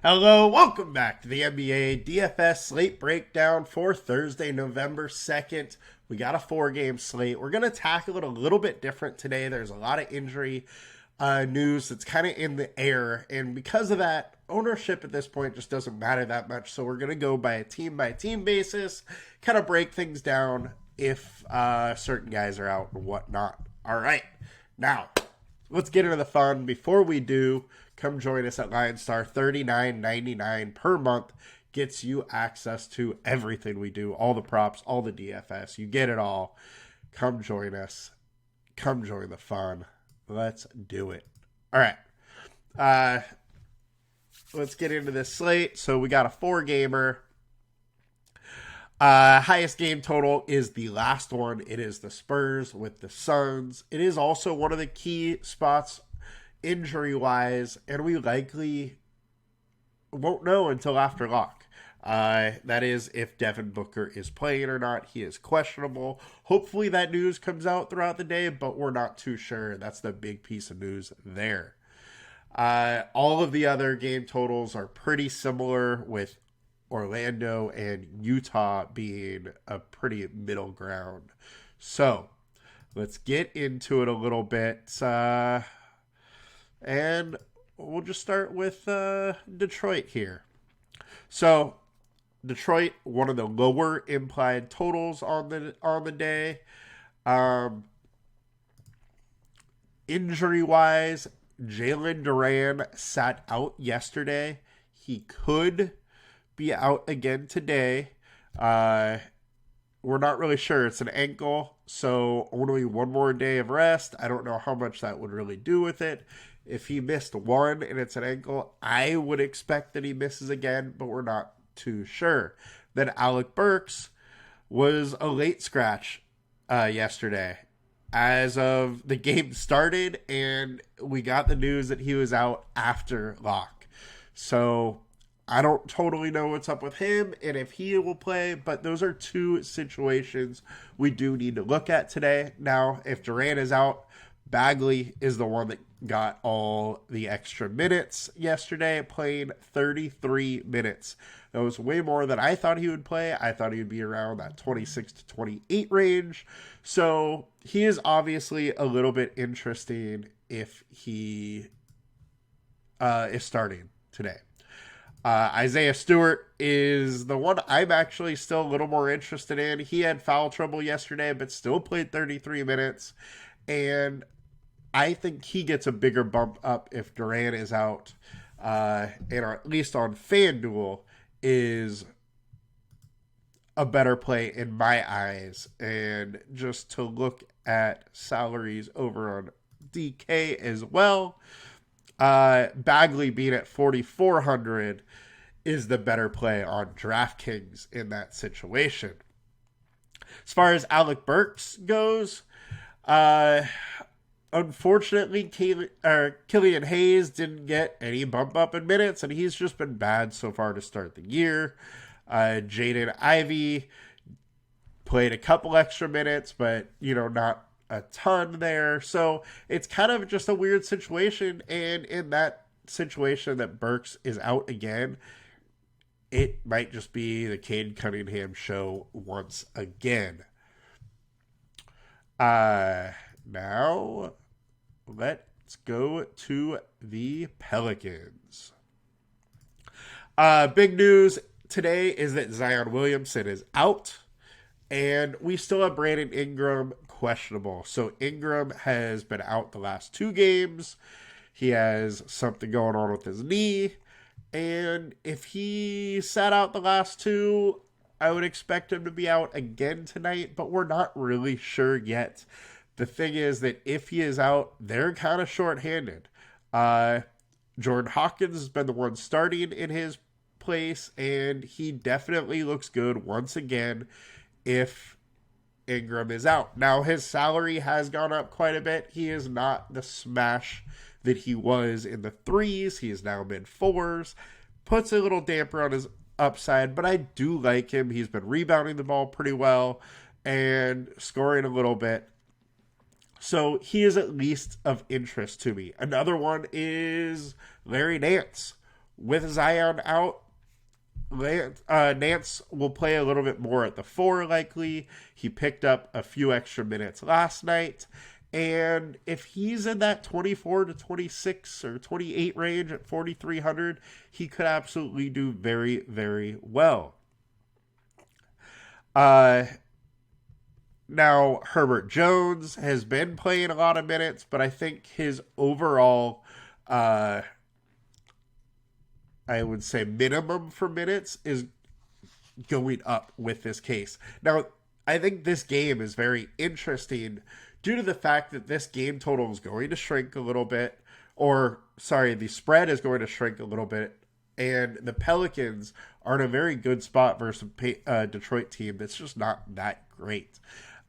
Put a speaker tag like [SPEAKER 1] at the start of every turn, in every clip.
[SPEAKER 1] Hello, welcome back to the NBA DFS Slate Breakdown for Thursday, November 2nd. We got a 4-game slate. We're going to tackle it a little bit different today. There's a lot of injury news that's kind of in the air, and because of that, ownership at this point just doesn't matter that much. So we're going to go by a team-by-team basis, kind of break things down if certain guys are out and whatnot. All right, now let's get into the fun. Before we do, come join us at LionStar. $39.99 per month gets you access to everything we do, all the props, all the DFS. You get it all. Come join us. Come join the fun. Let's do it. All right. Let's get into this slate. So we got a 4-gamer. Highest game total is the last one. It is the Spurs with the Suns. It is also one of the key spots injury-wise, and we likely won't know until after lock. That is if Devin Booker is playing or not. He is questionable. Hopefully that news comes out throughout the day, but we're not too sure. That's the big piece of news there. All of the other game totals are pretty similar, with Orlando and Utah being a pretty middle ground. So let's get into it a little bit. And we'll just start with Detroit here. So Detroit, one of the lower implied totals on the day. Injury-wise, Jalen Duran sat out yesterday. He could be out again today. We're not really sure. It's an ankle, so only one more day of rest. I don't know how much that would really do with it. If he missed one and it's an ankle, I would expect that he misses again, but we're not too sure. Then Alec Burks was a late scratch yesterday. As of the game started, and we got the news that he was out after lock. So I don't totally know what's up with him and if he will play, but those are two situations we do need to look at today. Now, if Durant is out, Bagley is the one that got all the extra minutes yesterday, playing 33 minutes. That was way more than I thought he would play. I thought he would be around that 26 to 28 range. So he is obviously a little bit interesting if he is starting today. Isaiah Stewart is the one I'm actually still a little more interested in. He had foul trouble yesterday, but still played 33 minutes. And I think he gets a bigger bump up if Durant is out, and at least on FanDuel is a better play in my eyes. And just to look at salaries over on DK as well, Bagley being at 4,400 is the better play on DraftKings in that situation. As far as Alec Burks goes, unfortunately, Killian Hayes didn't get any bump up in minutes, and he's just been bad so far to start the year. Jaden Ivey played a couple extra minutes, but, not a ton there. So it's kind of just a weird situation, and in that situation that Burks is out again, it might just be the Cade Cunningham show once again. Now, let's go to the Pelicans. Big news today is that Zion Williamson is out, and we still have Brandon Ingram questionable. So Ingram has been out the last 2 games. He has something going on with his knee, and if he sat out the last 2, I would expect him to be out again tonight, but we're not really sure yet. The thing is that if he is out, they're kind of shorthanded. Jordan Hawkins has been the one starting in his place, and he definitely looks good once again if Ingram is out. Now, his salary has gone up quite a bit. He is not the smash that he was in the 3s. He is now mid-4s. Puts a little damper on his upside, but I do like him. He's been rebounding the ball pretty well and scoring a little bit. So he is at least of interest to me. Another one is Larry Nance. With Zion out, Nance will play a little bit more at the 4 likely. He picked up a few extra minutes last night. And if he's in that 24 to 26 or 28 range at 4,300, he could absolutely do very, very well. Now, Herbert Jones has been playing a lot of minutes, but I think his overall, I would say, minimum for minutes is going up with this case. Now, I think this game is very interesting due to the fact that this game total is going to shrink a little bit, the spread is going to shrink a little bit, and the Pelicans are in a very good spot versus a Detroit team that's just not that great.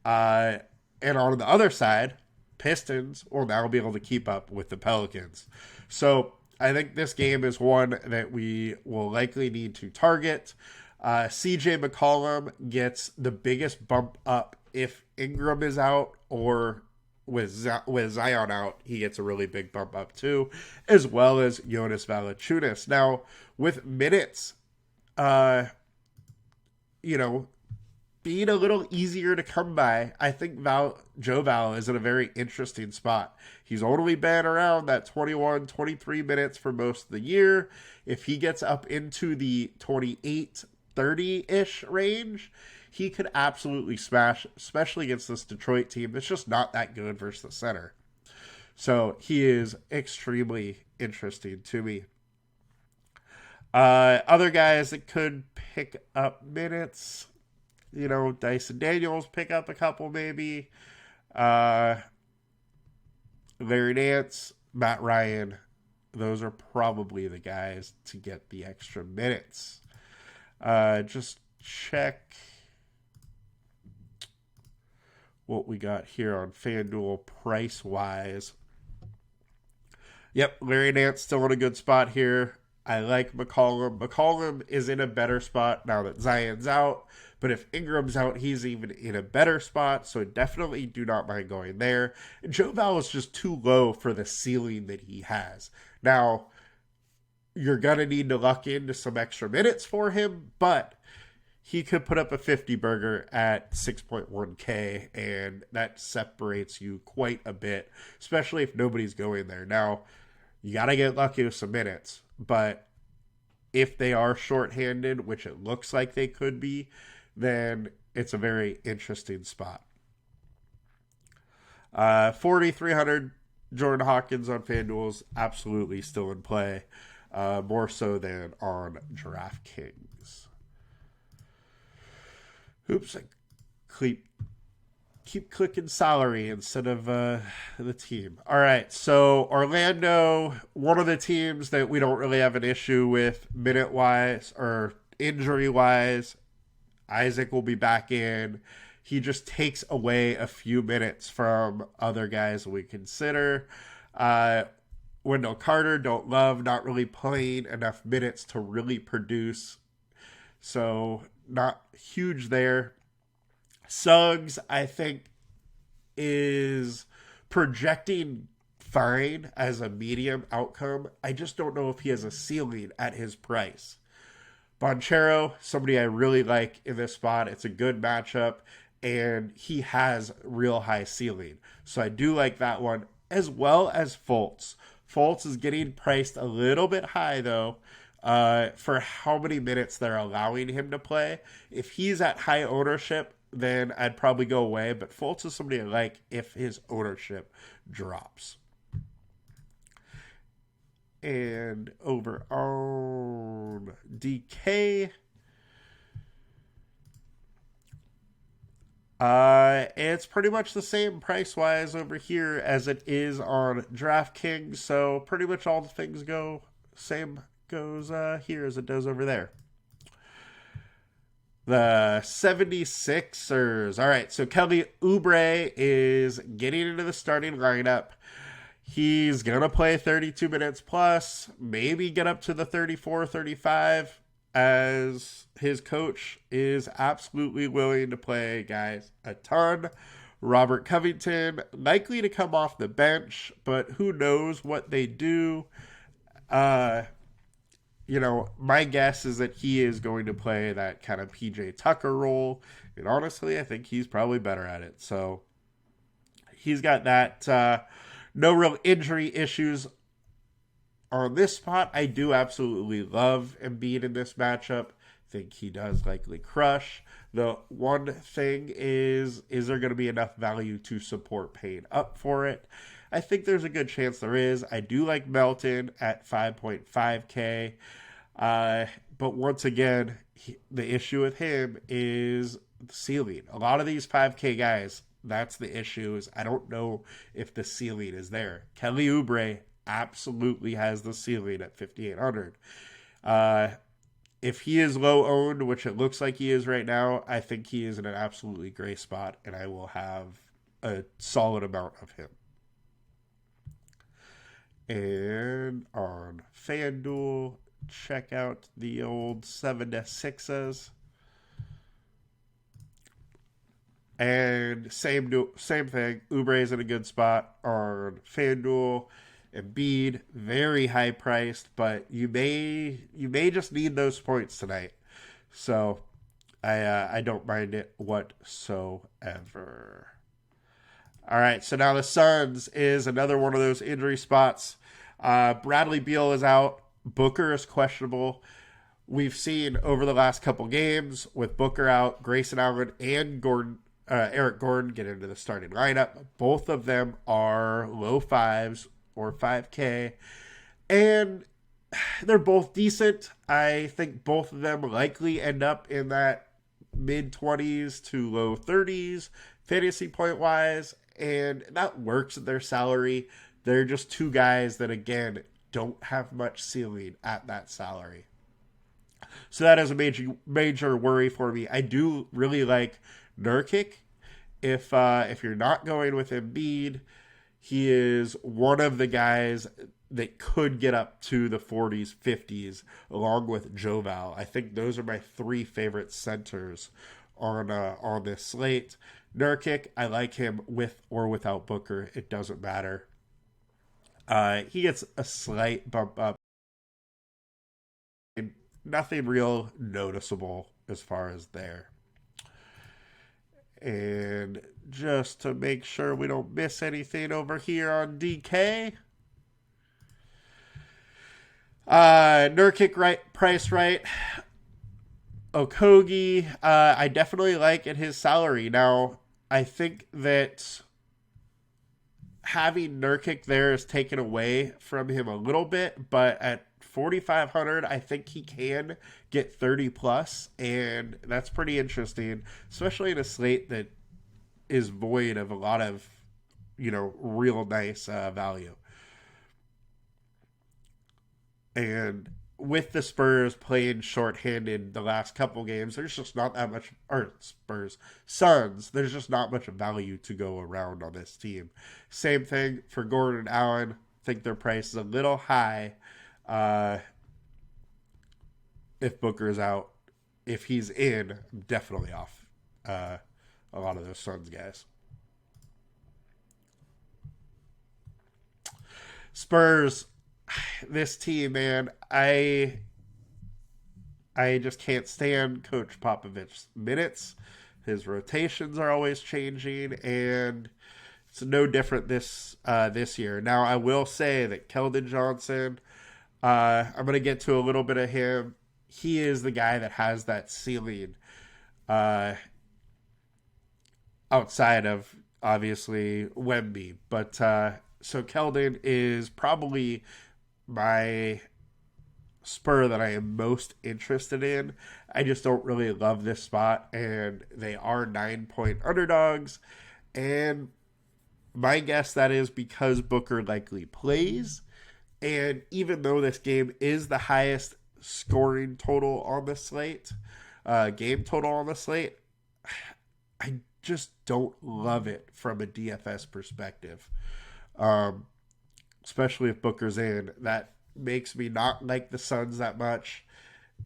[SPEAKER 1] And on the other side, Pistons will now be able to keep up with the Pelicans. So I think this game is one that we will likely need to target. CJ McCollum gets the biggest bump up if Ingram is out, or with Zion out, he gets a really big bump up too, as well as Jonas Valanciunas. Now, with minutes, being a little easier to come by, I think Joe Val is in a very interesting spot. He's only been around that 21, 23 minutes for most of the year. If he gets up into the 28, 30-ish range, he could absolutely smash, especially against this Detroit team that's just not that good versus the center. So he is extremely interesting to me. Other guys that could pick up minutes, Dyson Daniels pick up a couple maybe. Larry Nance, Matt Ryan, those are probably the guys to get the extra minutes. Just check what we got here on FanDuel price-wise. Yep, Larry Nance still in a good spot here. I like McCollum. McCollum is in a better spot now that Zion's out. But if Ingram's out, he's even in a better spot. So definitely do not mind going there. And Joe Val is just too low for the ceiling that he has. Now, you're going to need to luck into some extra minutes for him. But he could put up a 50 burger at 6.1K. And that separates you quite a bit. Especially if nobody's going there. Now, you got to get lucky with some minutes. But if they are shorthanded, which it looks like they could be, then it's a very interesting spot. 4,300 Jordan Hawkins on FanDuel's absolutely still in play, more so than on DraftKings. Oops, I keep clicking salary instead of the team. All right, so Orlando, one of the teams that we don't really have an issue with minute-wise or injury-wise. Isaac will be back in. He just takes away a few minutes from other guys we consider. Wendell Carter, don't love, not really playing enough minutes to really produce. So not huge there. Suggs, I think, is projecting fine as a medium outcome. I just don't know if he has a ceiling at his price. Bonchero, somebody I really like in this spot. It's a good matchup, and he has real high ceiling. So I do like that one, as well as Fultz. Fultz is getting priced a little bit high, though, for how many minutes they're allowing him to play. If he's at high ownership, then I'd probably go away. But Fultz is somebody I like if his ownership drops. And over on DK, it's pretty much the same price-wise over here as it is on DraftKings. So pretty much all the things same goes here as it does over there. The 76ers. All right, so Kelly Oubre is getting into the starting lineup. He's going to play 32 minutes plus, maybe get up to the 34, 35, as his coach is absolutely willing to play guys a ton. Robert Covington, likely to come off the bench, but who knows what they do. my guess is that he is going to play that kind of PJ Tucker role. And honestly, I think he's probably better at it. So he's got that. No real injury issues on this spot. I do absolutely love Embiid in this matchup. Think he does likely crush. The one thing is there going to be enough value to support paying up for it? I think there's a good chance there is. I do like Melton at 5.5K. But once again, the issue with him is the ceiling. A lot of these 5K guys, that's the issue, is I don't know if the ceiling is there. Kelly Oubre absolutely has the ceiling at 5,800. If he is low owned, which it looks like he is right now, I think he is in an absolutely great spot, and I will have a solid amount of him. And on FanDuel, check out the old 7-6s. And same thing. Oubre is in a good spot on FanDuel. Embiid, very high priced, but you may just need those points tonight. So I don't mind it whatsoever. All right, so now the Suns is another one of those injury spots. Bradley Beal is out. Booker is questionable. We've seen over the last couple games with Booker out, Grayson Allen and Eric Gordon get into the starting lineup. Both of them are low fives or 5K, and they're both decent. I think both of them likely end up in that mid-20s to low 30s fantasy point wise, and that works at their salary. They're just two guys that, again, don't have much ceiling at that salary. So that is a major worry for me. I do really like Nurkic. If you're not going with Embiid, he is one of the guys that could get up to the 40s, 50s, along with Joval. I think those are my three favorite centers on this slate. Nurkic, I like him with or without Booker. It doesn't matter. He gets a slight bump up. Nothing real noticeable as far as there. And just to make sure we don't miss anything over here on DK. Nurkic price right. Okogie, I definitely like at his salary. Now, I think that having Nurkic there is taken away from him a little bit, but at 4,500, I think he can get 30 plus, and that's pretty interesting, especially in a slate that is void of a lot of, real nice value. And with the Spurs playing shorthanded the last couple games, there's just not that much, or Suns, there's just not much value to go around on this team. Same thing for Gordon and Allen. I think their price is a little high. If Booker's out, if he's in, I'm definitely off a lot of those Suns guys. Spurs, this team, man, I just can't stand Coach Popovich's minutes. His rotations are always changing, and it's no different this year. Now, I will say that Keldon Johnson, I'm going to get to a little bit of him. He is the guy that has that ceiling outside of, obviously, Wemby. But so Keldon is probably my Spur that I am most interested in. I just don't really love this spot, and they are 9-point underdogs. And my guess that is because Booker likely plays. And even though this game is the highest scoring total on the slate, game total on the slate, I just don't love it from a DFS perspective. Especially if Booker's in. That makes me not like the Suns that much.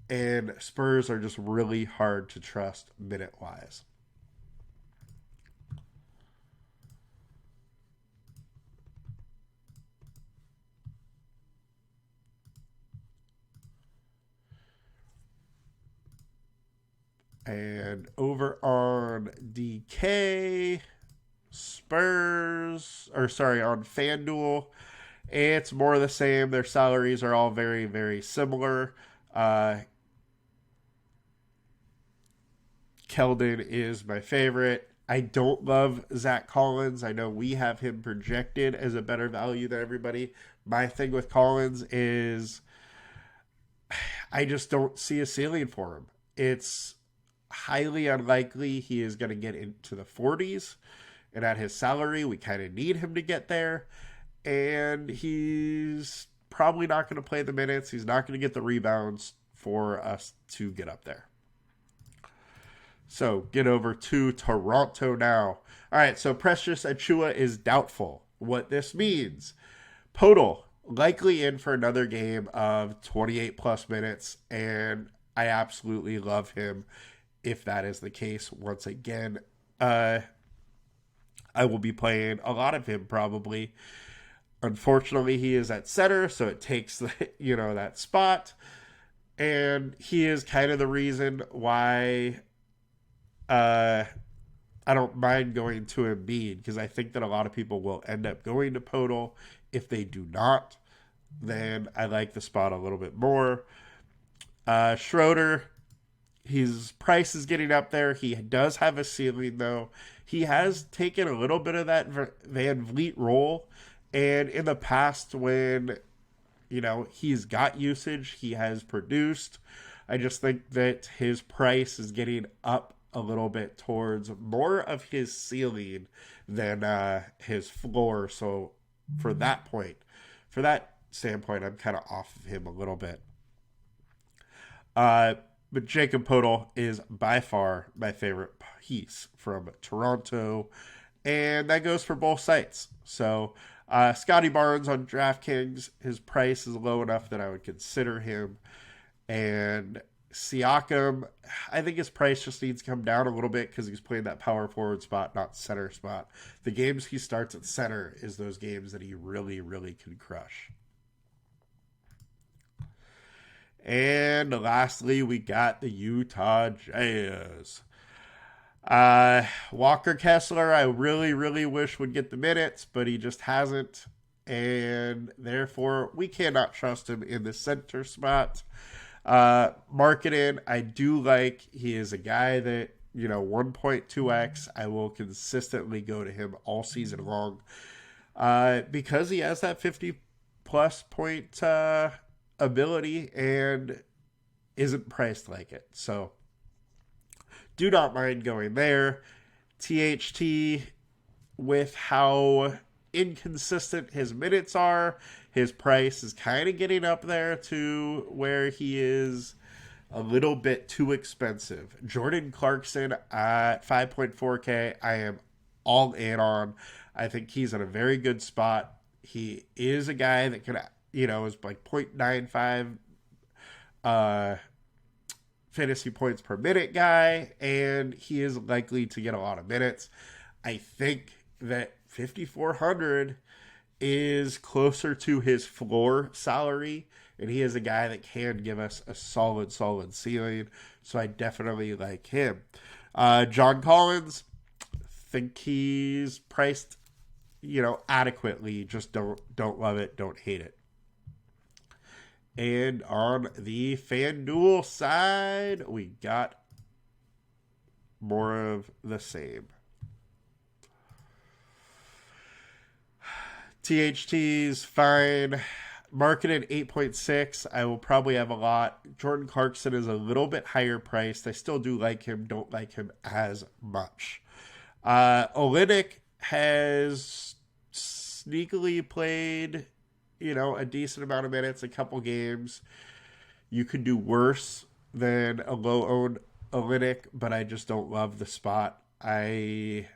[SPEAKER 1] And Spurs are just really hard to trust minute-wise. And over on DK, on FanDuel, it's more of the same. Their salaries are all very, very similar. Keldon is my favorite. I don't love Zach Collins. I know we have him projected as a better value than everybody. My thing with Collins is I just don't see a ceiling for him. It's highly unlikely he is going to get into the 40s. And at his salary, we kind of need him to get there. And he's probably not going to play the minutes. He's not going to get the rebounds for us to get up there. So get over to Toronto now. All right, so Precious Achiuwa is doubtful. What this means, Podol likely in for another game of 28 plus minutes, and I absolutely love him if that is the case. Once again, I will be playing a lot of him probably. Unfortunately, he is at center, so it takes that spot, and he is kind of the reason why I don't mind going to Embiid, because I think that a lot of people will end up going to Podol. If they do not, then I like the spot a little bit more. Schroeder, his price is getting up there. He does have a ceiling, though. He has taken a little bit of that Van Vliet role, and in the past when he's got usage, he has produced. I just think that his price is getting up a little bit towards more of his ceiling than his floor. So for that standpoint, I'm kind of off of him a little bit. But Jacob Podol is by far my favorite piece from Toronto, and that goes for both sites. So Scotty Barnes on DraftKings, his price is low enough that I would consider him. And Siakam, I think his price just needs to come down a little bit because he's playing that power forward spot, not center spot. The games he starts at center is those games that he really, really can crush. And lastly, we got the Utah Jazz. Walker Kessler, I really, really wish would get the minutes, but he just hasn't. And therefore, we cannot trust him in the center spot. Marketing, I do like. He is a guy that, 1.2x. I will consistently go to him all season long. Because he has that 50-plus point ability and isn't priced like it. So, do not mind going there. THT, with how inconsistent his minutes are, his price is kind of getting up there to where he is a little bit too expensive. Jordan Clarkson at 5.4K, I am all in on. I think he's in a very good spot. He is a guy that can, is like 0.95 fantasy points per minute guy, and he is likely to get a lot of minutes. I think that 5,400 is closer to his floor salary, and he is a guy that can give us a solid ceiling, so I definitely like him. John Collins, think he's priced, adequately. Just don't love it, don't hate it. And on the FanDuel side, we got more of the same. THT's fine. Marketed 8.6. I will probably have a lot. Jordan Clarkson is a little bit higher priced. I still do like him. Don't like him as much. Olynyk has sneakily played, a decent amount of minutes, a couple games. You could do worse than a low-owned Olynyk, but I just don't love the spot. I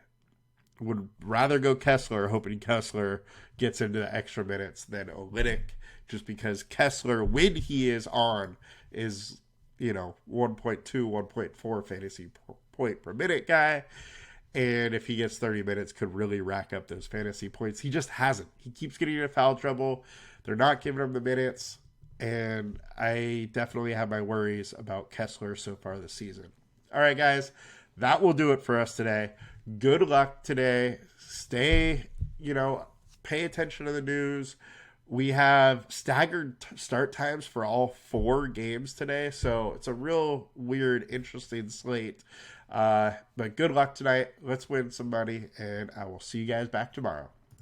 [SPEAKER 1] would rather go Kessler, hoping Kessler gets into the extra minutes, than Olynyk, just because Kessler, when he is on, is, 1.2, 1.4 fantasy point per minute guy. And if he gets 30 minutes, could really rack up those fantasy points. He just hasn't. He keeps getting into foul trouble. They're not giving him the minutes. And I definitely have my worries about Kessler so far this season. All right, guys, that will do it for us today. Good luck today. Stay, pay attention to the news. We have staggered start times for all 4 games today, so it's a real weird, interesting slate. But good luck tonight. Let's win some money, and I will see you guys back tomorrow.